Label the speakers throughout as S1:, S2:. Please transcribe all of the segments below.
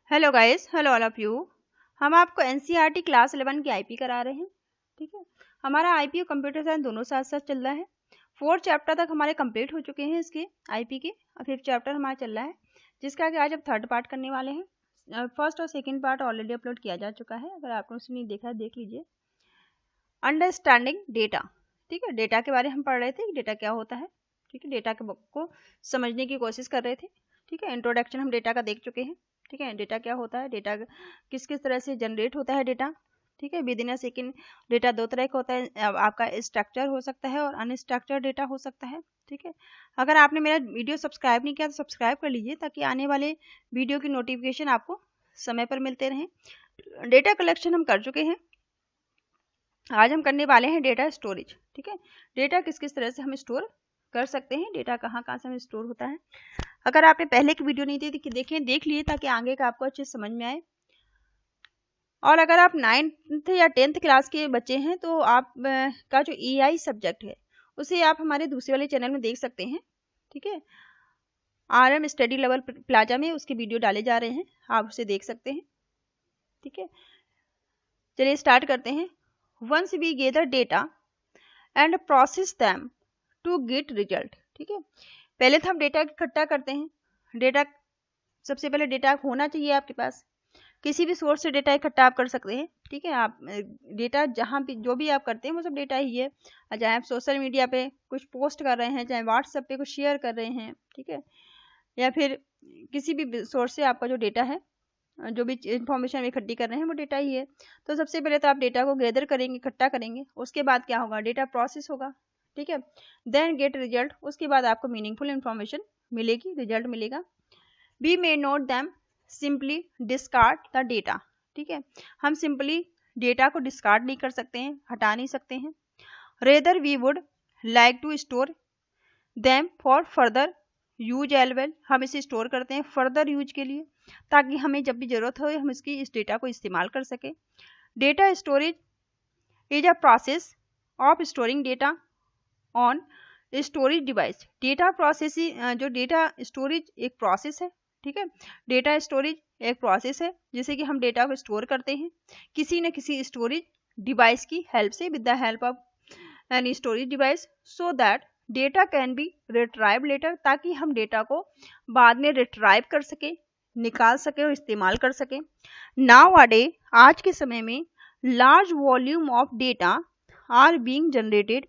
S1: Hello guys, hello all of you. हम आपको NCERT class 11 की आईपी करा रहे हैं। ठीक है, हमारा आईपी और कंप्यूटर साइंस दोनों साथ साथ चल रहा है। 4 चैप्टर तक हमारे कंप्लीट हो चुके हैं इसके आईपी के, और 5th चैप्टर हमारा चल रहा है, जिसका कि आज अब 3rd पार्ट करने वाले हैं। फर्स्ट और सेकंड पार्ट ऑलरेडी अपलोड किया जा चुका है, अगर आपने उसे नहीं देखा है देख लीजिए। अंडरस्टैंडिंग डेटा, ठीक है, डेटा के बारे में हम पढ़ रहे थे कि डेटा क्या होता है। ठीक है, डेटा के को समझने की कोशिश कर रहे थे। ठीक है, इंट्रोडक्शन हम डेटा का देख चुके हैं। ठीक है, डेटा क्या होता है, डेटा किस किस तरह से जनरेट होता है डेटा। ठीक है, with in a second data 2 तरह का होता है, आपका स्ट्रक्चर हो सकता है और अनस्ट्रक्चर्ड डेटा हो सकता है। ठीक है, अगर आपने मेरा वीडियो सब्सक्राइब नहीं किया तो सब्सक्राइब कर लीजिए, ताकि आने वाले वीडियो की नोटिफिकेशन आपको समय पर मिलते रहें। डेटा कलेक्शन हम कर चुके हैं, आज हम करने वाले हैं डेटा स्टोरेज। ठीक है, डेटा किस किस तरह से हम स्टोर कर सकते हैं, डेटा कहाँ कहाँ से हमें स्टोर होता है। अगर आपने पहले की वीडियो नहीं देख लिए, ताकि आगे का आपको अच्छे समझ में आए। और अगर आप 9th या 10th क्लास के बच्चे हैं तो आप का जो EI सब्जेक्ट है उसे आप हमारे दूसरे वाले चैनल में देख सकते हैं। ठीक है, RM स्टडी लेवल प्लाजा में उसके वीडियो डाले जा रहे हैं, आप उसे देख सकते हैं। ठीक है, चलिए स्टार्ट करते हैं। Once we gather data and process them to get result। ठीक है, पहले तो हम डेटा इकट्ठा करते हैं। डेटा सबसे पहले डेटा होना चाहिए आपके पास, किसी भी सोर्स से डेटा इकट्ठा आप कर सकते हैं। ठीक है, आप डेटा जहाँ भी जो भी आप करते हैं वो सब डेटा ही है। चाहे आप सोशल मीडिया पे कुछ पोस्ट कर रहे हैं, चाहे व्हाट्सएप पे कुछ शेयर कर रहे हैं, ठीक है, या फिर किसी भी सोर्स से आपका जो डेटा है, जो भी इंफॉर्मेशन इकट्ठी कर रहे हैं वो डेटा ही है। तो सबसे पहले तो आप डेटा को गैदर करेंगे, इकट्ठा करेंगे, उसके बाद क्या होगा, डेटा प्रोसेस होगा। ठीक है, देन गेट रिजल्ट, उसके बाद आपको मीनिंगफुल इंफॉर्मेशन मिलेगी, रिजल्ट मिलेगा। We may not them simply discard the data. ठीक है, हम सिंपली डेटा को डिस्कार्ड नहीं कर सकते हैं, हटा नहीं सकते हैं। Rather we would like to store them for further use as well, हम इसे स्टोर करते हैं फर्दर यूज के लिए, ताकि हमें जब भी जरूरत हो हम इसकी इस डेटा को इस्तेमाल कर सके। Data storage is a process of storing data on storage device. Data processing, जो डेटा स्टोरेज एक प्रोसेस है। ठीक है, डेटा स्टोरेज एक प्रोसेस है जिसे कि हम डेटा को स्टोर करते हैं किसी न किसी स्टोरेज डिवाइस की हेल्प से, with the help of an storage device, so that data can be retrieve later, ताकि हम डेटा को बाद में रिट्राइव कर सके, निकाल सके और इस्तेमाल कर सके। नाउ अडे, आज के समय में large volume of data are being generated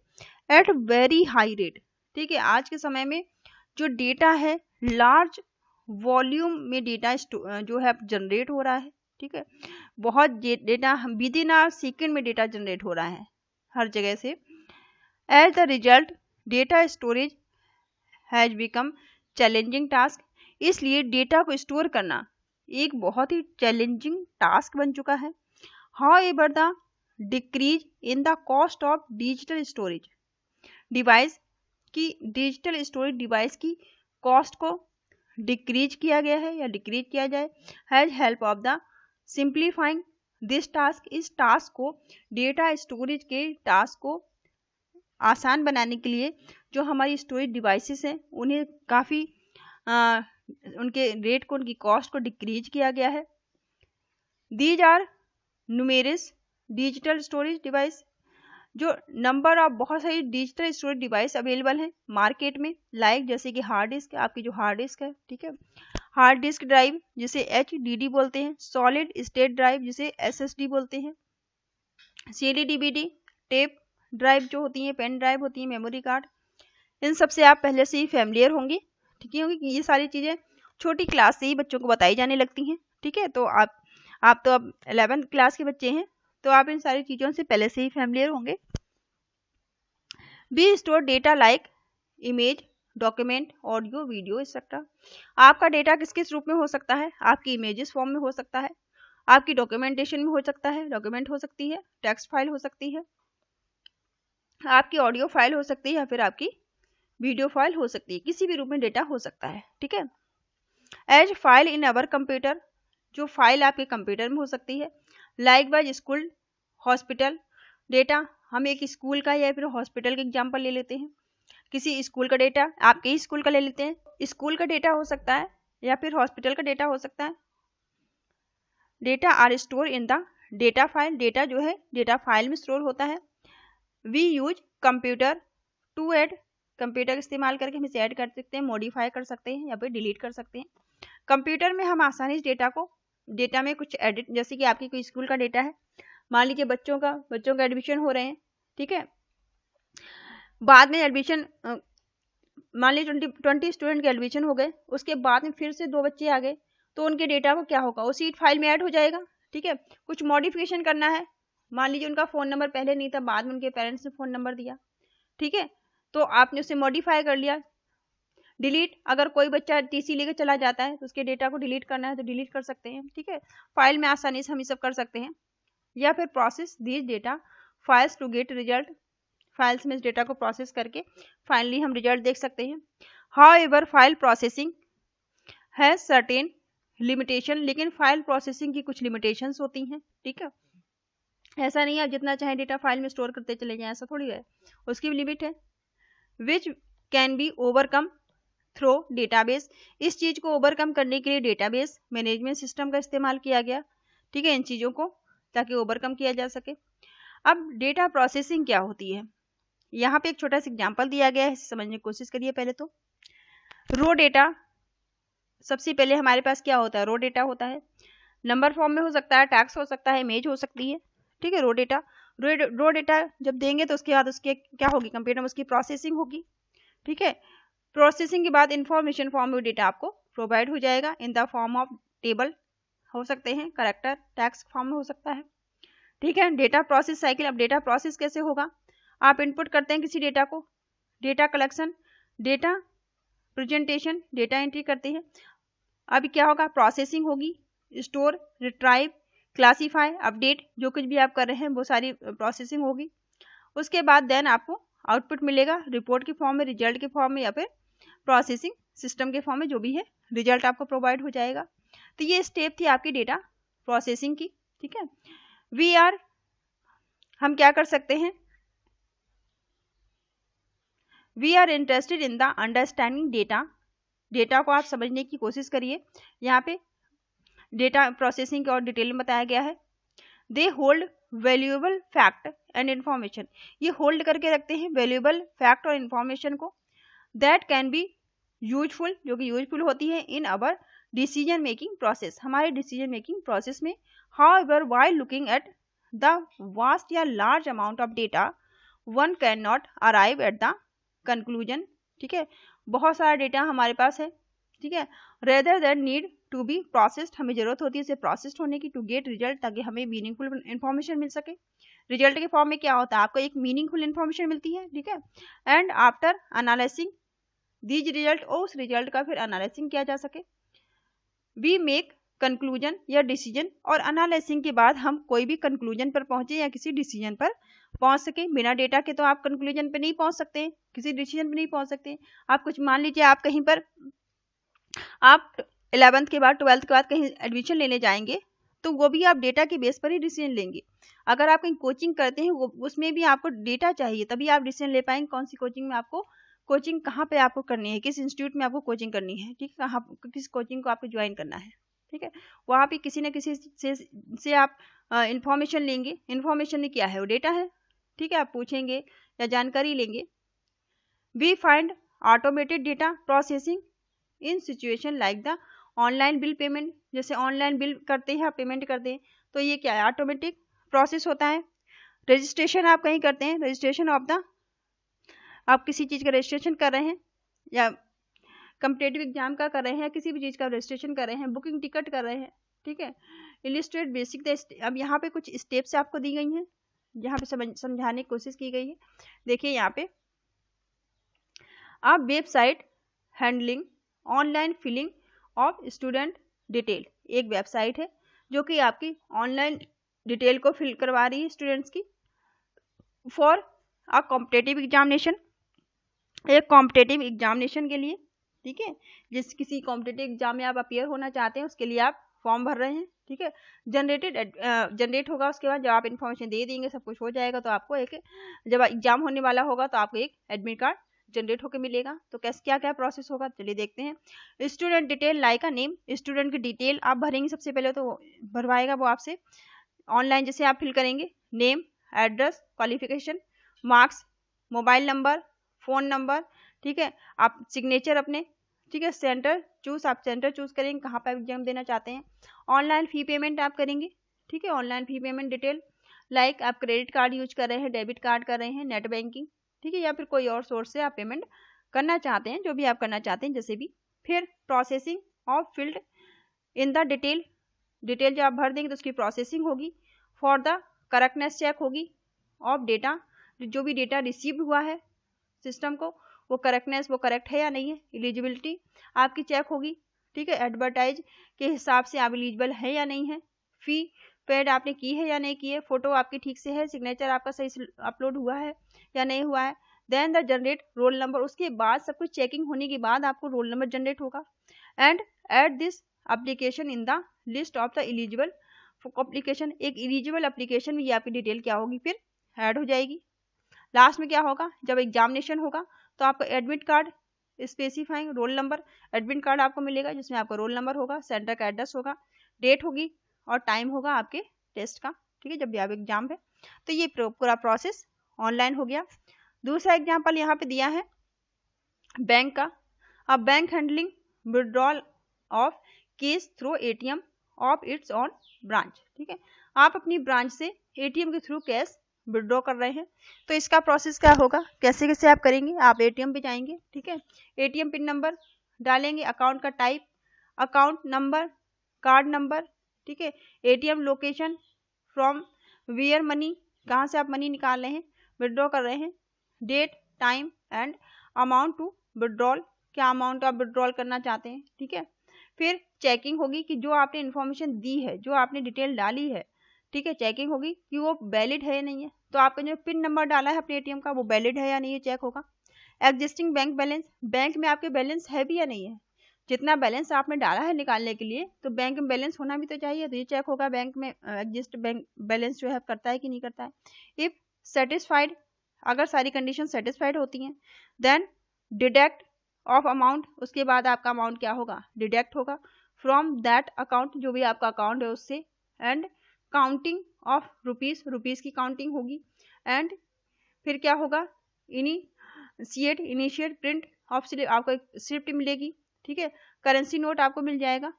S1: at very high rate. ठीक है, आज के समय में जो डेटा है लार्ज वॉल्यूम में डेटा जो है जनरेट हो रहा है। ठीक है, बहुत data within a second में डेटा जनरेट हो रहा है हर जगह से। As the result data storage has become challenging task, इसलिए डेटा को स्टोर करना एक बहुत ही चैलेंजिंग टास्क बन चुका है। However the decrease in the cost of digital storage device की, डिजिटल स्टोरेज डिवाइस की कॉस्ट को डिक्रीज किया गया है या डिक्रीज किया जाए, has help of the simplifying this task, इस टास्क को, डेटा स्टोरेज के टास्क को आसान बनाने के लिए जो हमारी स्टोरेज डिवाइसेस हैं उन्हें काफ़ी उनके रेट को, उनकी कॉस्ट को डिक्रीज किया गया है। These are numerous digital storage device, जो नंबर ऑफ बहुत सारी डिजिटल स्टोरेज डिवाइस अवेलेबल हैं मार्केट में, लाइक जैसे कि हार्ड डिस्क, आपकी जो हार्ड डिस्क है। ठीक है, हार्ड डिस्क ड्राइव जिसे HDD बोलते हैं, सॉलिड स्टेट ड्राइव जिसे SSD बोलते हैं, CD DVD, टेप ड्राइव जो होती है, पेन ड्राइव होती है, मेमोरी कार्ड, इन सब से आप पहले से ही फैमिलियर होंगे। ठीक है, कि ये सारी चीज़ें छोटी क्लास से ही बच्चों को बताई जाने लगती हैं। ठीक है, तो आप तो अब 11th क्लास के बच्चे हैं, तो आप इन सारी चीज़ों से पहले से ही फैमिलियर होंगे। We store data like image, document, audio, video etcetera. आपका डेटा किस किस रूप में हो सकता है, आपकी इमेजेस फॉर्म में हो सकता है, आपकी डॉक्यूमेंटेशन में हो सकता है, डॉक्यूमेंट हो सकती है, टेक्स्ट फाइल हो सकती है, आपकी ऑडियो फाइल हो सकती है, या फिर आपकी वीडियो फाइल हो सकती है, किसी भी रूप में डेटा हो सकता है। ठीक है, as file in our computer, जो फाइल आपके कंप्यूटर में हो सकती है, likewise school, hospital data, हम एक स्कूल का या फिर हॉस्पिटल का एग्जाम्पल ले लेते हैं, किसी स्कूल का डेटा आपके ही स्कूल का ले लेते हैं, स्कूल का डेटा हो सकता है या फिर हॉस्पिटल का डेटा हो सकता है। Data are store in the data file, data जो है डेटा फाइल में स्टोर होता है। We use computer to add, computer का इस्तेमाल करके हम इसे ऐड कर सकते हैं, मॉडिफाई कर सकते हैं या फिर डिलीट कर सकते हैं। कंप्यूटर में हम आसानी से डेटा में कुछ एडिट, जैसे कि आपकी कोई स्कूल का डेटा है, मान लीजिए बच्चों का एडमिशन हो रहे हैं, ठीक है, बाद में एडमिशन मान लीजिए 20 स्टूडेंट के एडमिशन हो गए, उसके बाद में फिर से 2 बच्चे आ गए, तो उनके डेटा को क्या होगा, उसी फाइल में ऐड हो जाएगा। ठीक है, कुछ मॉडिफिकेशन करना है, मान लीजिए उनका फ़ोन नंबर पहले नहीं था, बाद में उनके पेरेंट्स ने फ़ोन नंबर दिया, ठीक है, तो आपने उसे मॉडिफाई कर लिया। डिलीट, अगर कोई बच्चा टीसी लेके चला जाता है तो उसके डेटा को डिलीट करना है तो डिलीट कर सकते हैं। ठीक है, फाइल में आसानी से हम ये सब कर सकते हैं। या फिर process these data files to get result, files में इस डेटा को प्रोसेस करके फाइनली हम रिजल्ट देख सकते हैं। हाउएवर फाइल प्रोसेसिंग है सर्टेन लिमिटेशन, लेकिन फाइल प्रोसेसिंग की कुछ लिमिटेशंस होती हैं। ठीक है, ऐसा नहीं है आप जितना चाहे डेटा फाइल में स्टोर करते चले जाएं, ऐसा थोड़ी है, उसकी भी लिमिट है। Which can be overcome through database, इस चीज को ओवरकम करने के लिए डेटाबेस मैनेजमेंट सिस्टम का इस्तेमाल किया गया। ठीक है, इन चीजों को ताकि ओवरकम किया जा सके। अब डेटा प्रोसेसिंग क्या होती है, यहाँ पे एक छोटा सा एग्जांपल दिया गया है, समझने की कोशिश करिए। पहले तो रो डेटा, सबसे पहले हमारे पास क्या होता है, रो डेटा होता है, नंबर फॉर्म में हो सकता है, टैक्स हो सकता है, इमेज हो सकती है। ठीक है, रो डेटा जब देंगे तो उसके बाद उसके क्या होगी, कंप्यूटर में उसकी प्रोसेसिंग होगी। ठीक है, प्रोसेसिंग के बाद इंफॉर्मेशन फॉर्म में डेटा आपको प्रोवाइड हो जाएगा in the form of table हो सकते हैं, करेक्टर, टैक्स फॉर्म में हो सकता है। ठीक है, डेटा प्रोसेस साइकिल। अब डेटा प्रोसेस कैसे होगा, आप इनपुट करते हैं किसी डेटा को, data collection, data presentation, data entry करते हैं। अब क्या होगा, प्रोसेसिंग होगी, स्टोर, रिट्राइव, क्लासीफाई, अपडेट, जो कुछ भी आप कर रहे हैं वो सारी प्रोसेसिंग होगी। उसके बाद देन आपको आउटपुट मिलेगा रिपोर्ट के फॉर्म में, रिजल्ट के फॉर्म में, या फिर प्रोसेसिंग सिस्टम के फॉर्म में, जो भी है रिजल्ट आपको प्रोवाइड हो जाएगा। तो ये स्टेप थी आपकी डेटा प्रोसेसिंग की। ठीक है, हम क्या कर सकते हैं, we are interested in the understanding data, data को आप समझने की कोशिश करिए। यहाँ पे डेटा प्रोसेसिंग और डिटेल में बताया गया है। They hold valuable fact and information, ये होल्ड करके रखते हैं वैल्यूएबल फैक्ट और इंफॉर्मेशन को, दैट कैन बी यूजफुल, जो कि यूजफुल होती है in our decision making process, हमारे डिसीजन मेकिंग प्रोसेस में। However while looking at the vast या large amount of data one can not arrive at the conclusion. ठीक है, बहुत सारा डेटा हमारे पास है, ठीक है, rather than need to be processed, हमें जरूरत होती है इसे प्रोसेस्ड होने की, टू गेट रिजल्ट, ताकि हमें मीनिंगफुल इन्फॉर्मेशन मिल सके। रिजल्ट के फॉर्म में क्या होता है, आपको एक मीनिंगफुल इन्फॉर्मेशन मिलती है। ठीक है, and after analysing these result, और उस रिजल्ट का फिर एनालिसिंग किया जा सके। वी मेक कंक्लूजन या डिसीजन, और एनालिसिंग के बाद हम कोई भी कंक्लूजन पर पहुंचे या किसी डिसीजन पर पहुंच सके। बिना डेटा के तो आप कंक्लूजन पे नहीं पहुंच सकते, किसी डिसीजन पे नहीं पहुंच सकते। आप कुछ मान लीजिए आप कहीं पर, आप 11th के बाद 12th के बाद कहीं एडमिशन लेने जाएंगे, तो वो भी आप डेटा के बेस पर ही डिसीजन लेंगे। अगर आप कहीं कोचिंग करते हैं, उसमें भी आपको डेटा चाहिए, तभी आप डिसीजन ले पाएंगे कौन सी कोचिंग में आपको, कोचिंग कहाँ पे आपको करनी है, किस इंस्टीट्यूट में आपको कोचिंग करनी है। ठीक है, कहाँ किस कोचिंग को आपको ज्वाइन करना है। ठीक है, वहाँ पे किसी न किसी से आप इंफॉर्मेशन लेंगे। इंफॉर्मेशन क्या है, वो डेटा है। ठीक है, आप पूछेंगे या जानकारी लेंगे। We find automated data processing in situation like the online bill payment, जैसे ऑनलाइन बिल करते हैं आप, पेमेंट करते हैं, तो ये क्या है, ऑटोमेटिक प्रोसेस होता है। रजिस्ट्रेशन आप कहीं करते हैं, रजिस्ट्रेशन ऑफ द, आप किसी चीज़ का रजिस्ट्रेशन कर रहे हैं, या कम्पिटेटिव एग्जाम का कर रहे हैं, या किसी भी चीज़ का रजिस्ट्रेशन कर रहे हैं, बुकिंग टिकट कर रहे हैं। ठीक है, इलिस्ट्रेट बेसिक द, अब यहाँ पे कुछ स्टेप्स आपको दी गई हैं, यहाँ पे समझाने की कोशिश की गई है। देखिए यहाँ पे आप website handling online filling of student detail, एक वेबसाइट है जो कि आपकी ऑनलाइन डिटेल को फिल करवा रही है स्टूडेंट्स की, फॉर अ कॉम्पिटेटिव एग्जामिनेशन, एक कॉम्पिटेटिव एग्जामिनेशन के लिए। ठीक है, जिस किसी कॉम्पिटेटिव एग्जाम में आप अपीयर होना चाहते हैं, उसके लिए आप फॉर्म भर रहे हैं। ठीक है, जनरेट होगा, उसके बाद जब आप इन्फॉर्मेशन दे देंगे, सब कुछ हो जाएगा, तो आपको एक, जब एग्जाम होने वाला होगा तो आपको एक एडमिट कार्ड जनरेट होकर मिलेगा। तो कैसे क्या क्या प्रोसेस होगा चलिए देखते हैं। Student detail like a name, student की डिटेल आप भरेंगे, सबसे पहले तो भरवाएगा वो आपसे ऑनलाइन, जैसे आप फिल करेंगे name, address, qualification, marks, mobile number, phone number, ठीक है, आप सिग्नेचर अपने, ठीक है, सेंटर चूज, आप सेंटर चूज करेंगे कहाँ पर एग्जाम देना चाहते हैं। ऑनलाइन फ़ी पेमेंट आप करेंगे, ठीक है, ऑनलाइन फ़ी पेमेंट डिटेल लाइक आप क्रेडिट कार्ड यूज कर रहे हैं, डेबिट कार्ड कर रहे हैं, नेट बैंकिंग, ठीक है, या फिर कोई और सोर्स से आप पेमेंट करना चाहते हैं, जो भी आप करना चाहते हैं जैसे भी। फिर processing of field in the detail, detail जो आप भर देंगे तो उसकी प्रोसेसिंग होगी। फॉर द करेक्टनेस चेक होगी ऑफ डेटा, जो भी डेटा रिसीव हुआ है सिस्टम को वो करेक्टनेस, वो करेक्ट है या नहीं है। एलिजिबिलिटी आपकी चेक होगी, ठीक है, एडवर्टाइज के हिसाब से आप एलिजिबल है या नहीं है। फी पेड आपने की है या नहीं की है, फोटो आपकी ठीक से है, सिग्नेचर आपका सही से अपलोड हुआ है या नहीं हुआ है। Then the generate roll number, उसके बाद सब कुछ चेकिंग होने के बाद आपको रोल नंबर जनरेट होगा। And add this application in the list of the eligible application, एक एलिजिबल एप्लीकेशन में ये आपकी डिटेल क्या होगी फिर ऐड हो जाएगी। लास्ट में क्या होगा, जब एग्जामिनेशन होगा तो आपको admit card specifying roll number, admit card आपको मिलेगा जिसमें आपका रोल नंबर होगा, सेंटर का एड्रेस होगा, डेट होगी और टाइम होगा आपके टेस्ट का, ठीक है, जब भी आप एग्जाम है। तो ये पूरा प्रोसेस ऑनलाइन हो गया। दूसरा एग्जाम्पल यहाँ पे दिया है बैंक का। अब bank handling withdrawal of case through ATM of its on branch, ठीक है, आप अपनी ब्रांच से एटीएम के थ्रू कैश विड्रॉ कर रहे हैं। तो इसका प्रोसेस क्या होगा, कैसे कैसे आप करेंगे, आप एटीएम पे जाएंगे, ठीक है, एटीएम पिन नंबर डालेंगे, अकाउंट का type, account number, card number, ठीक है, ATM location, from where money, कहाँ से आप मनी निकाल रहे हैं, विड्रॉ कर रहे हैं, date, time and amount to withdrawal, क्या अमाउंट आप विड्रॉल करना चाहते हैं, ठीक है। फिर चेकिंग होगी कि जो आपने इन्फॉर्मेशन दी है, जो आपने डिटेल डाली है, ठीक है, चेकिंग होगी कि वो वैलिड है या नहीं है। तो आपका जो पिन नंबर डाला है अपने एटीएम का वो वैलिड है या नहीं है, चेक होगा। एग्जिस्टिंग बैंक बैलेंस, बैंक में आपके बैलेंस है भी या नहीं है, जितना बैलेंस आपने डाला है निकालने के लिए तो बैंक में बैलेंस होना भी तो चाहिए, तो ये चेक होगा बैंक में एग्जिस्ट बैंक बैलेंस जो है करता है कि नहीं करता है। इफ सेटिस्फाइड, अगर सारी कंडीशन सेटिस्फाइड होती हैं, देन डिडक्ट ऑफ अमाउंट, उसके बाद आपका अमाउंट क्या होगा, डिडक्ट होगा फ्रॉम दैट अकाउंट, जो भी आपका अकाउंट है उससे। And counting of rupees, rupees की काउंटिंग होगी। एंड फिर क्या होगा, इनिशिएट प्रिंट ऑफ स्लिप, आपको एक स्लिप मिलेगी, ठीक है, करेंसी नोट आपको मिल जाएगा।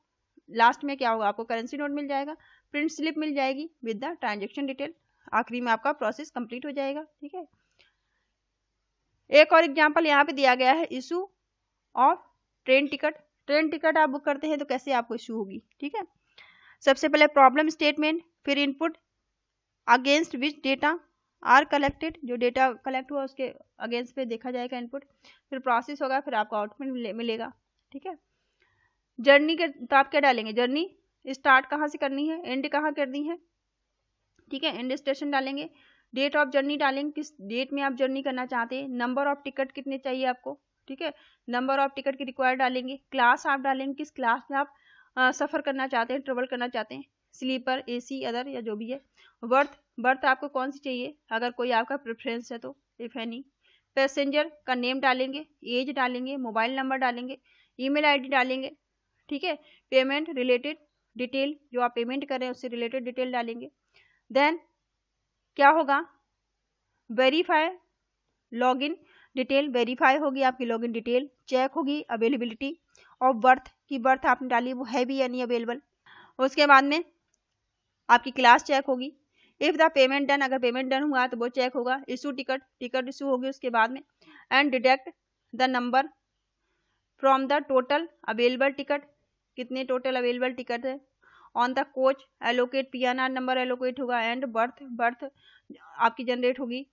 S1: लास्ट में क्या होगा, आपको करेंसी नोट मिल जाएगा, प्रिंट स्लिप मिल जाएगी विद द ट्रांजेक्शन डिटेल। आखिरी में आपका प्रोसेस कंप्लीट हो जाएगा, ठीक है। एक और एग्जांपल यहाँ पे दिया गया है, issue of train ticket. Train ticket आप बुक करते हैं तो कैसे आपको इशू होगी, ठीक है। सबसे पहले प्रॉब्लम स्टेटमेंट, फिर input against which data are collected, जो डेटा कलेक्ट हुआ उसके अगेंस्ट पे देखा जाएगा इनपुट, फिर प्रोसेस होगा, फिर आपको आउटपुट मिलेगा, ठीक है। जर्नी के तो आप क्या डालेंगे, जर्नी स्टार्ट कहाँ से करनी है, एंड कहाँ करनी है, ठीक है, एंड स्टेशन डालेंगे। डेट ऑफ जर्नी डालेंगे, किस डेट में आप जर्नी करना चाहते हैं। नंबर ऑफ टिकट कितने चाहिए आपको, ठीक है, नंबर ऑफ टिकट की रिक्वायर्ड डालेंगे। क्लास आप डालेंगे, किस क्लास में आप सफ़र करना चाहते हैं, ट्रेवल करना चाहते हैं, स्लीपर, एसी, अदर या जो भी है। वर्थ, बर्थ आपको कौन सी चाहिए, अगर कोई आपका प्रेफरेंस है तो, इफ एनी। पैसेंजर का नेम डालेंगे, एज डालेंगे, मोबाइल नंबर डालेंगे, ईमेल आईडी डालेंगे, ठीक है। पेमेंट रिलेटेड डिटेल, जो आप पेमेंट कर रहे हैं उससे रिलेटेड डिटेल डालेंगे। देन क्या होगा, वेरीफाई लॉगिन डिटेल, वेरीफाई होगी आपकी लॉगिन डिटेल। चेक होगी अवेलेबिलिटी ऑफ बर्थ, की बर्थ आपने डाली वो है भी या नहीं अवेलेबल। उसके बाद में आपकी क्लास चेक होगी। इफ द पेमेंट डन, अगर पेमेंट डन हुआ तो वो चेक होगा। इशू टिकट, टिकट इशू होगी उसके बाद में। And deduct the number from the total available ticket, कितने टोटल अवेलेबल टिकट है। On the coach allocate, PNR number allocate होगा। एंड बर्थ, बर्थ आपकी जनरेट होगी,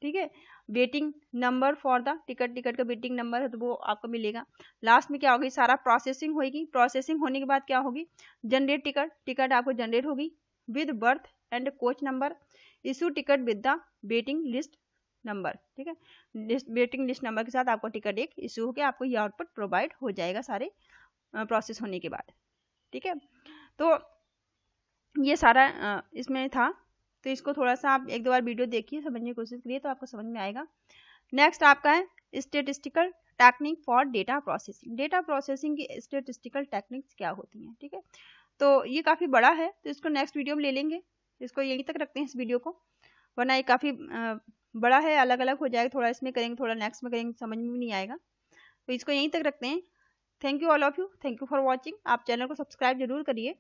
S1: ठीक है। Waiting number for the ticket, ticket का वेटिंग नंबर है तो वो आपको मिलेगा। लास्ट में क्या होगी, सारा प्रोसेसिंग होगी। प्रोसेसिंग होने के बाद क्या होगी, जनरेट टिकट, टिकट आपको जनरेट होगी with birth and coach number. Issue ticket with the waiting list number, ठीक है, वेटिंग लिस्ट नंबर के साथ आपको टिकट एक इशू होकर आपको ये आउटपुट प्रोवाइड हो जाएगा सारे प्रोसेस होने के बाद, ठीक है। तो ये सारा इसमें था, तो इसको थोड़ा सा आप एक दो बार वीडियो देखिए, समझने की कोशिश करिए तो आपको समझ में आएगा। नेक्स्ट आपका है statistical technique for data processing. Data processing की स्टेटिस्टिकल टेक्निक्स क्या होती हैं, ठीक है। तो ये काफ़ी बड़ा है, तो इसको नेक्स्ट वीडियो में ले लेंगे। इसको यहीं तक रखते हैं इस वीडियो को, वरना ये काफ़ी बड़ा है, अलग अलग हो जाएगा, थोड़ा इसमें करेंगे थोड़ा नेक्स्ट में करेंगे, समझ में भी नहीं आएगा। तो इसको यहीं तक रखते हैं। Thank you all of you, thank you for watching. आप चैनल को सब्सक्राइब जरूर करिए।